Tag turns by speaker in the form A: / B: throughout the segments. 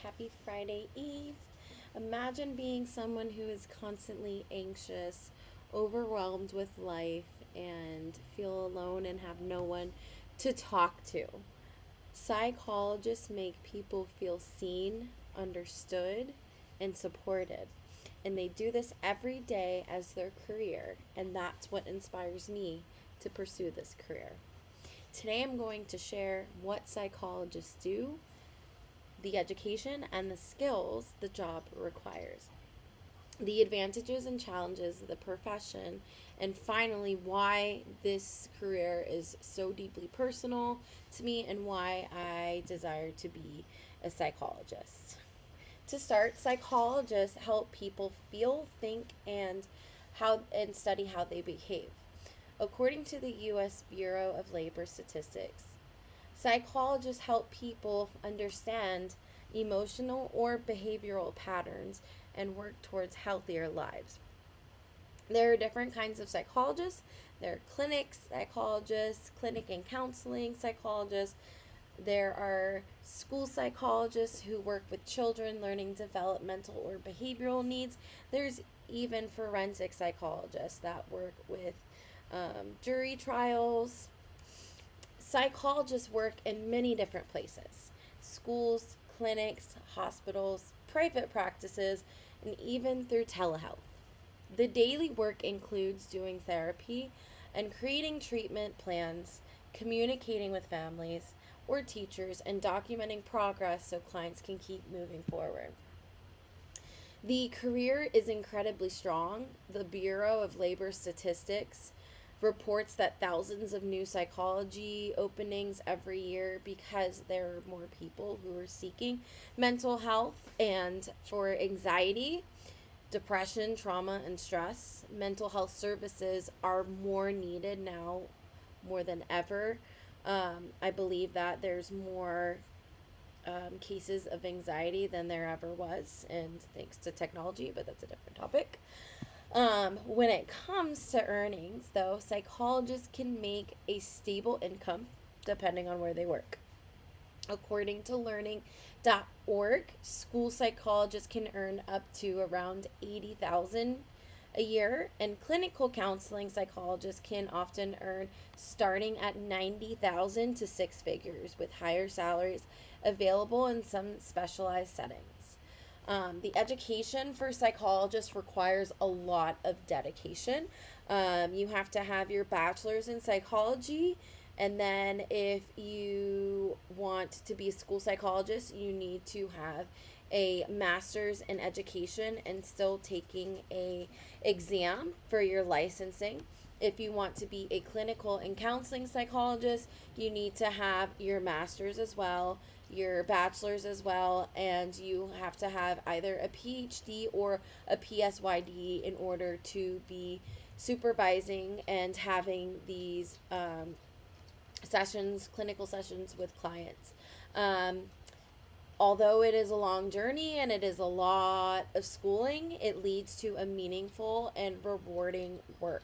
A: Happy Friday Eve. Imagine being someone who is constantly anxious, overwhelmed with life, and feel alone and have no one to talk to. Psychologists make people feel seen, understood, and supported. And they do this every day as their career, and that's what inspires me to pursue this career. Today I'm going to share what psychologists do, the education, and the skills the job requires, the advantages and challenges of the profession, and finally, why this career is so deeply personal to me and why I desire to be a psychologist. To start, psychologists help people feel, think, and study how they behave. According to the US Bureau of Labor Statistics, psychologists help people understand emotional or behavioral patterns and work towards healthier lives. There are different kinds of psychologists. There are clinic psychologists, clinic and counseling psychologists. There are school psychologists who work with children learning developmental or behavioral needs. There's even forensic psychologists that work with jury trials. Psychologists work in many different places: schools, clinics, hospitals, private practices, and even through telehealth. The daily work includes doing therapy and creating treatment plans, communicating with families or teachers, and documenting progress so clients can keep moving forward. The career is incredibly strong. The Bureau of Labor Statistics reports that thousands of new psychology openings every year because there are more people who are seeking mental health, and for anxiety, depression, trauma, and stress. Mental health services are more needed now more than ever. I believe that there's more cases of anxiety than there ever was, and thanks to technology, but that's a different topic. When it comes to earnings, though, psychologists can make a stable income depending on where they work. According to learning.org, school psychologists can earn up to around 80,000 a year, and clinical counseling psychologists can often earn starting at 90,000 to six figures, with higher salaries available in some specialized settings. The education for psychologists requires a lot of dedication. You have to have your bachelor's in psychology, and then if you want to be a school psychologist, you need to have a master's in education and still taking a exam for your licensing. If you want to be a clinical and counseling psychologist, you need to have your master's as well, your bachelor's as well, and you have to have either a PhD or a PsyD in order to be supervising and having these sessions, clinical sessions with clients. Although it is a long journey and it is a lot of schooling, it leads to a meaningful and rewarding work.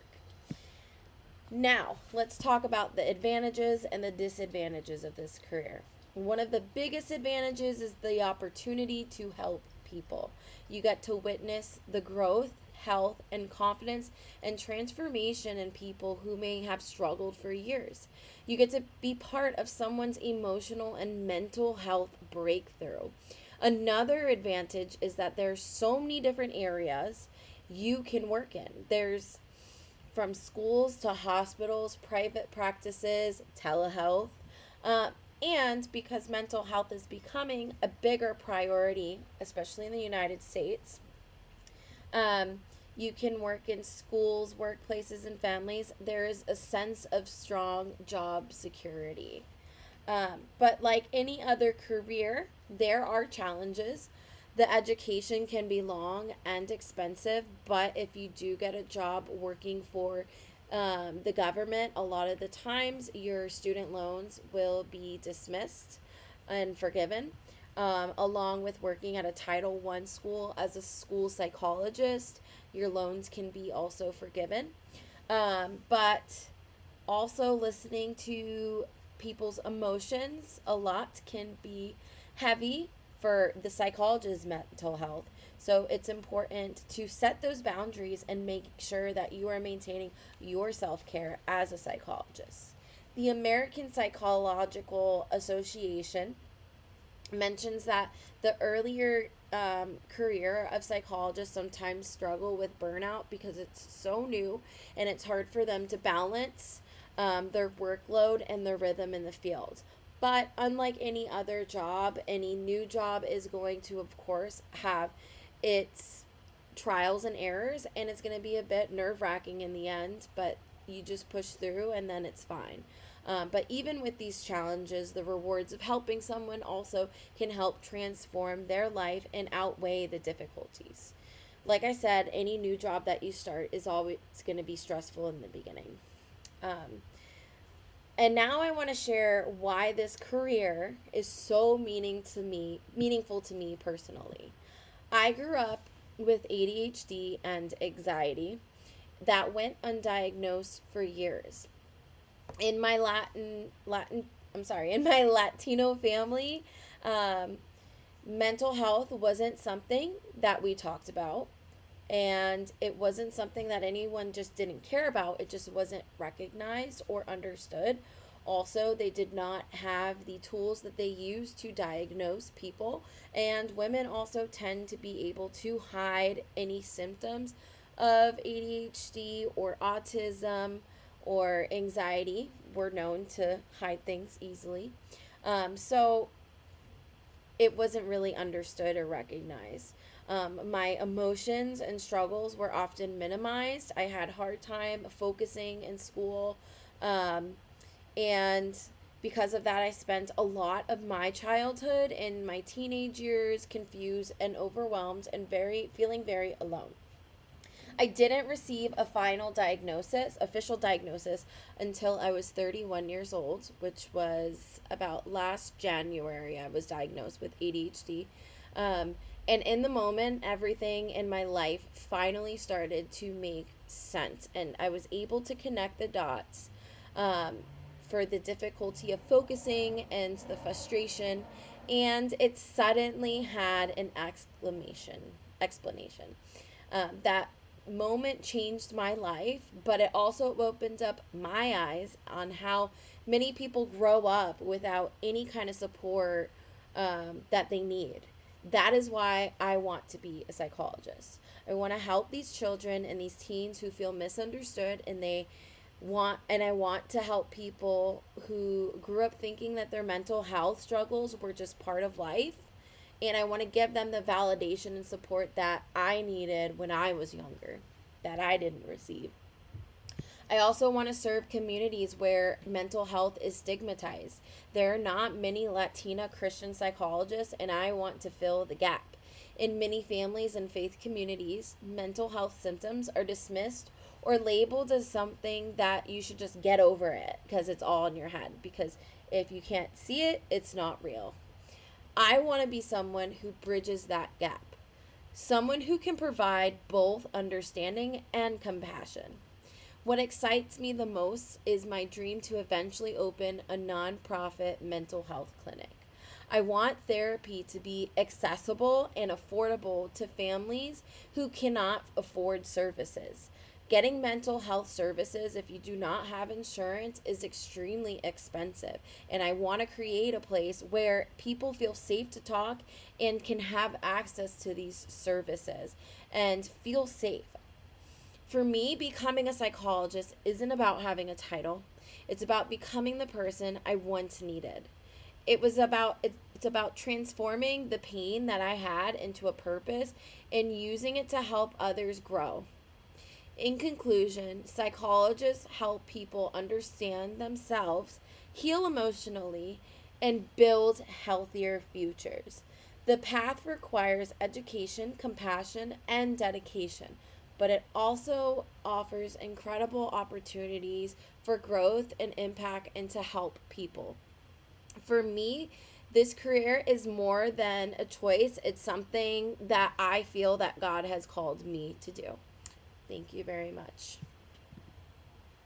A: Now, let's talk about the advantages and the disadvantages of this career. One of the biggest advantages is the opportunity to help people. You get to witness the growth, health, and confidence and transformation in people who may have struggled for years. You get to be part of someone's emotional and mental health breakthrough. Another advantage is that there's so many different areas you can work in. There's from schools to hospitals, private practices, telehealth, and because mental health is becoming a bigger priority, especially in the United States, you can work in schools, workplaces, and families. There is a sense of strong job security. But like any other career, there are challenges. The education can be long and expensive, but if you do get a job working for the government, a lot of the times your student loans will be dismissed and forgiven. Along with working at a Title I school as a school psychologist, your loans can be also forgiven. But also listening to people's emotions a lot can be heavy for the psychologist's mental health. So it's important to set those boundaries and make sure that you are maintaining your self care as a psychologist. The American Psychological Association mentions that the earlier career of psychologists sometimes struggle with burnout because it's so new and it's hard for them to balance their workload and their rhythm in the field. But unlike any other job, any new job is going to, of course, have its trials and errors, and it's going to be a bit nerve wracking in the end, but you just push through and then it's fine. But even with these challenges, the rewards of helping someone also can help transform their life and outweigh the difficulties. Like I said, any new job that you start is always going to be stressful in the beginning. Um, and now I want to share why this career is so meaningful to me personally. I grew up with ADHD and anxiety that went undiagnosed for years. In my in my Latino family, um, mental health wasn't something that we talked about, and it wasn't something that anyone just didn't care about. It just wasn't recognized or understood. Also, they did not have the tools that they use to diagnose people, and women also tend to be able to hide any symptoms of ADHD or autism or anxiety. We're known to hide things easily. So it wasn't really understood or recognized. My emotions and struggles were often minimized. I had a hard time focusing in school. And because of that, I spent a lot of my childhood and my teenage years confused and overwhelmed and feeling very alone. I didn't receive a official diagnosis, until I was 31 years old, which was about last January. I was diagnosed with ADHD. And in the moment, everything in my life finally started to make sense. And I was able to connect the dots for the difficulty of focusing and the frustration. And it suddenly had an explanation. That moment changed my life, but it also opened up my eyes on how many people grow up without any kind of support that they need. That is why I want to be a psychologist. I want to help these children and these teens who feel misunderstood, and I want to help people who grew up thinking that their mental health struggles were just part of life, and I want to give them the validation and support that I needed when I was younger, that I didn't receive. I also want to serve communities where mental health is stigmatized. There are not many Latina Christian psychologists, and I want to fill the gap. In many families and faith communities, mental health symptoms are dismissed or labeled as something that you should just get over it because it's all in your head. Because if you can't see it, it's not real. I want to be someone who bridges that gap, someone who can provide both understanding and compassion. What excites me the most is my dream to eventually open a nonprofit mental health clinic. I want therapy to be accessible and affordable to families who cannot afford services. Getting mental health services, if you do not have insurance, is extremely expensive. And I want to create a place where people feel safe to talk and can have access to these services and feel safe. For me, becoming a psychologist isn't about having a title. It's about becoming the person I once needed. It's about transforming the pain that I had into a purpose and using it to help others grow. In conclusion, psychologists help people understand themselves, heal emotionally, and build healthier futures. The path requires education, compassion, and dedication, but it also offers incredible opportunities for growth and impact and to help people. For me, this career is more than a choice. It's something that I feel that God has called me to do. Thank you very much.